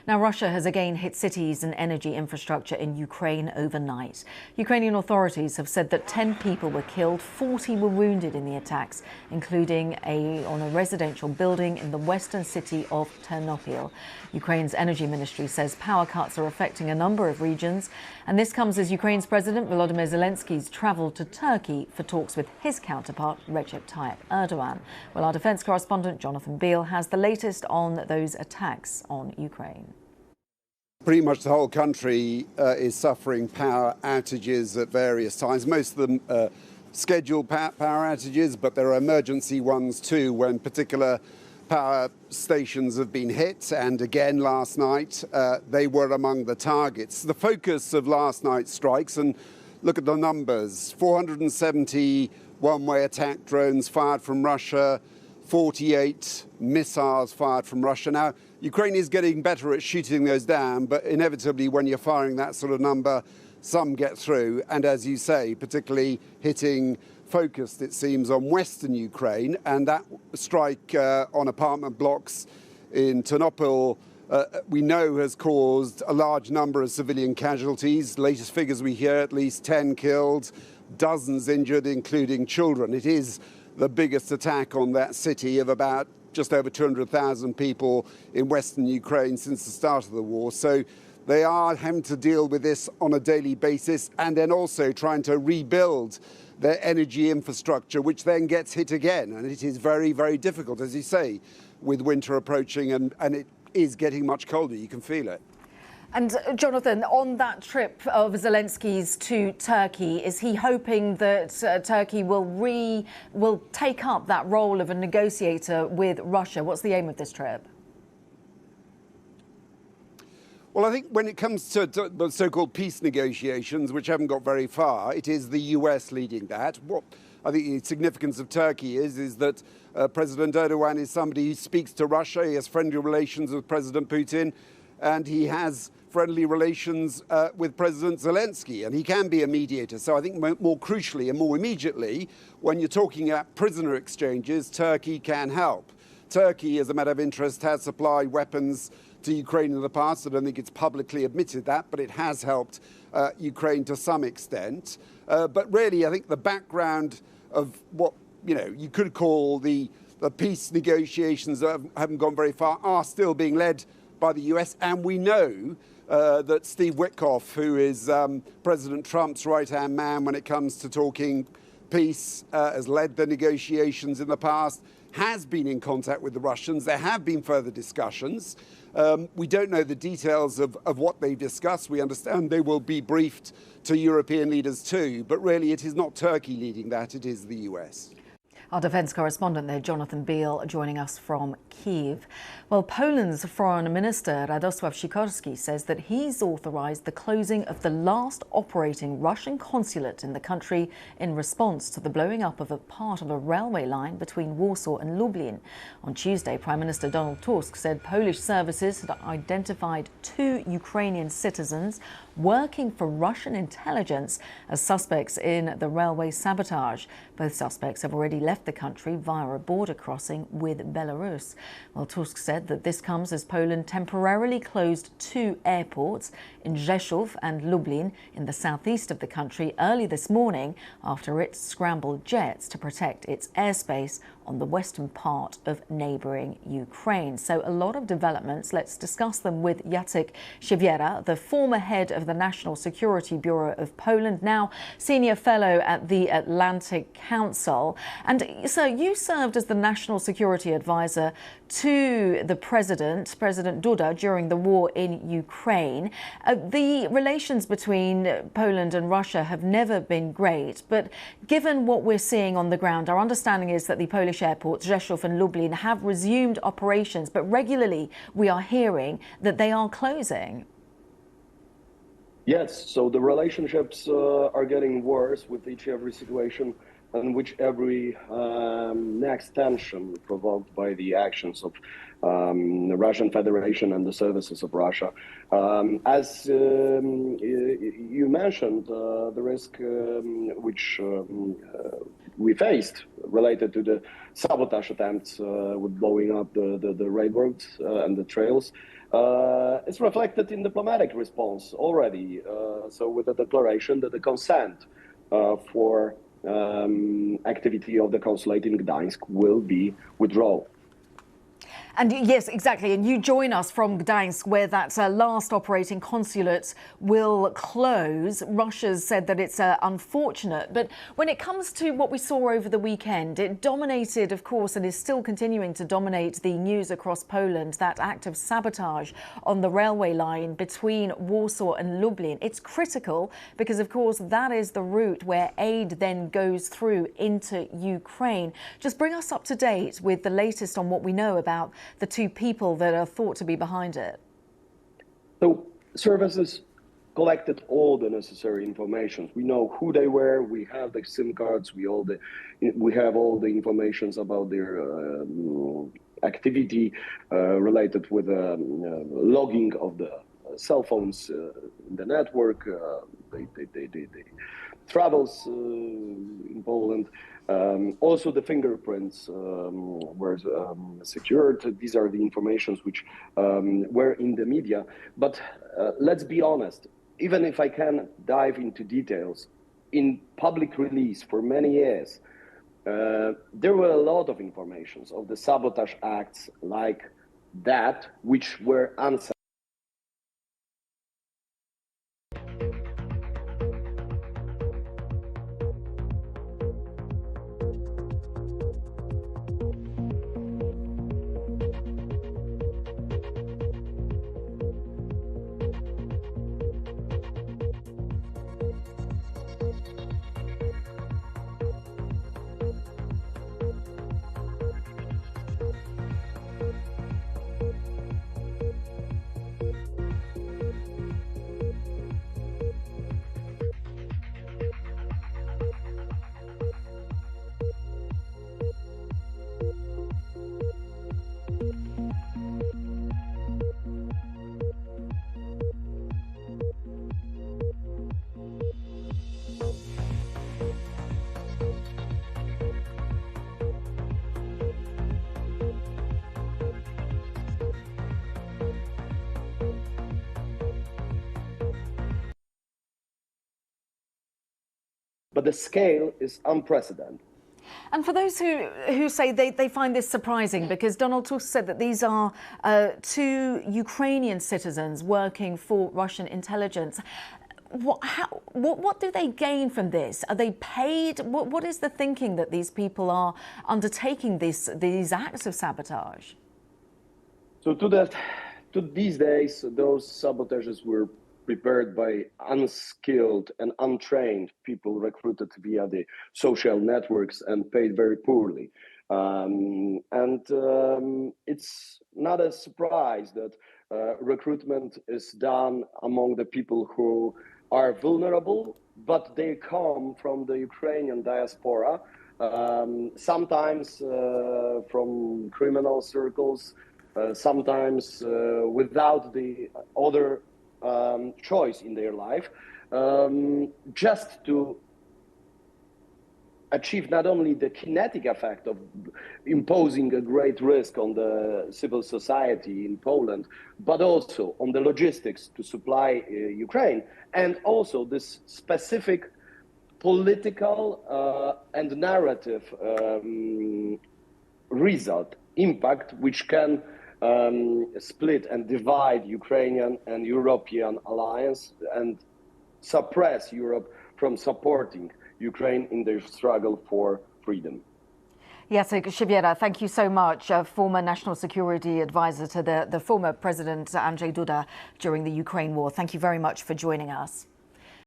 Now, Russia has again hit cities and energy infrastructure in Ukraine overnight. Ukrainian authorities have said that 10 people were killed, 40 were wounded in the attacks, including on a residential building in the western city of Ternopil. Ukraine's energy ministry says power cuts are affecting a number of regions. And this comes as Ukraine's President Volodymyr Zelensky's travelled to Turkey for talks with his counterpart Recep Tayyip Erdogan. Well, our defence correspondent Jonathan Beale has the latest on those attacks on Ukraine. Pretty much the whole country is suffering power outages at various times. Most of them scheduled power outages, but there are emergency ones too when particular power stations have been hit. And again last night, they were among the targets. The focus of last night's strikes, and look at the numbers, 470 one-way attack drones fired from Russia, 48 missiles fired from Russia. Now, Ukraine is getting better at shooting those down, but inevitably when you're firing that sort of number, some get through. And as you say, particularly hitting focused, it seems, on western Ukraine. And that strike on apartment blocks in Ternopil, we know has caused a large number of civilian casualties. Latest figures we hear, at least 10 killed, dozens injured, including children. It is the biggest attack on that city of about just over 200,000 people in western Ukraine since the start of the war. So they are having to deal with this on a daily basis, and then also trying to rebuild their energy infrastructure, which then gets hit again. And it is very, very difficult, as you say, with winter approaching, and it is getting much colder. You can feel it. And Jonathan, on that trip of Zelensky's to Turkey, is he hoping that Turkey will take up that role of a negotiator with Russia? What's the aim of this trip? Well, I think when it comes to the so-called peace negotiations, which haven't got very far, it is the US leading that. What I think the significance of Turkey is that President Erdogan is somebody who speaks to Russia. He has friendly relations with President Putin, and he has friendly relations with President Zelensky, and he can be a mediator. So I think more crucially and more immediately, when you're talking about prisoner exchanges, Turkey can help. Turkey, as a matter of interest, has supplied weapons to Ukraine in the past. I don't think it's publicly admitted that, but it has helped Ukraine to some extent. But really, I think the background of what you could call the peace negotiations that haven't gone very far are still being led by the US, and we know that Steve Witkoff, who is President Trump's right-hand man when it comes to talking peace, has led the negotiations in the past, has been in contact with the Russians. There have been further discussions. We don't know the details of what they've discussed. We understand they will be briefed to European leaders too, but really it is not Turkey leading that, it is the US. Our defence correspondent there, Jonathan Beale, joining us from Kyiv. Well, Poland's Foreign Minister Radosław Sikorski says that he's authorised the closing of the last operating Russian consulate in the country in response to the blowing up of a part of a railway line between Warsaw and Lublin. On Tuesday, Prime Minister Donald Tusk said Polish services had identified 2 Ukrainian citizens working for Russian intelligence as suspects in the railway sabotage. Both suspects have already left the country via a border crossing with Belarus. Well, Tusk said that this comes as Poland temporarily closed 2 airports in Rzeszów and Lublin in the southeast of the country early this morning after it scrambled jets to protect its airspace on the western part of neighbouring Ukraine. So a lot of developments. Let's discuss them with Jacek Siwiera, the former head of the National Security Bureau of Poland, now senior fellow at the Atlantic Council. And so you served as the National Security Advisor to the President Duda, during the war in Ukraine. The relations between Poland and Russia have never been great, but given what we're seeing on the ground, our understanding is that the Polish airports, Rzeszów and Lublin, have resumed operations, but regularly we are hearing that they are closing. Yes, so the relationships are getting worse with each every situation, in which every next tension provoked by the actions of the Russian Federation and the services of Russia. As you mentioned, the risk which we faced related to the sabotage attempts with blowing up the railroads and the trails It's reflected in diplomatic response already. So with the declaration that the consent for activity of the consulate in Gdańsk will be withdrawn. And yes, exactly. And you join us from Gdańsk, where that last operating consulate will close. Russia's said that it's unfortunate. But when it comes to what we saw over the weekend, it dominated, of course, and is still continuing to dominate the news across Poland, that act of sabotage on the railway line between Warsaw and Lublin. It's critical because, of course, that is the route where aid then goes through into Ukraine. Just bring us up to date with the latest on what we know about the two people that are thought to be behind it. So services collected all the necessary information. We know who they were. We have the SIM cards. We have all the informations about their activity related with logging of the cell phones in the network. They travels in Poland. Also, the fingerprints were secured. These are the informations which were in the media. But let's be honest, even if I can dive into details, in public release for many years, there were a lot of informations of the sabotage acts like that, which were answered. But the scale is unprecedented. And for those who say they find this surprising, because Donald Tusk said that these are two Ukrainian citizens working for Russian intelligence. What do they gain from this? Are they paid? What is the thinking that these people are undertaking these acts of sabotage? So to these days, those sabotages were prepared by unskilled and untrained people recruited via the social networks and paid very poorly. It's not a surprise that recruitment is done among the people who are vulnerable, but they come from the Ukrainian diaspora, sometimes from criminal circles, sometimes without the other choice in their life, just to achieve not only the kinetic effect of imposing a great risk on the civil society in Poland, but also on the logistics to supply Ukraine, and also this specific political and narrative result, impact, which can split and divide Ukrainian and European alliance and suppress Europe from supporting Ukraine in their struggle for freedom. Jacek Siwiera, thank you so much. Former National Security Advisor to the former President Andrzej Duda during the Ukraine war. Thank you very much for joining us.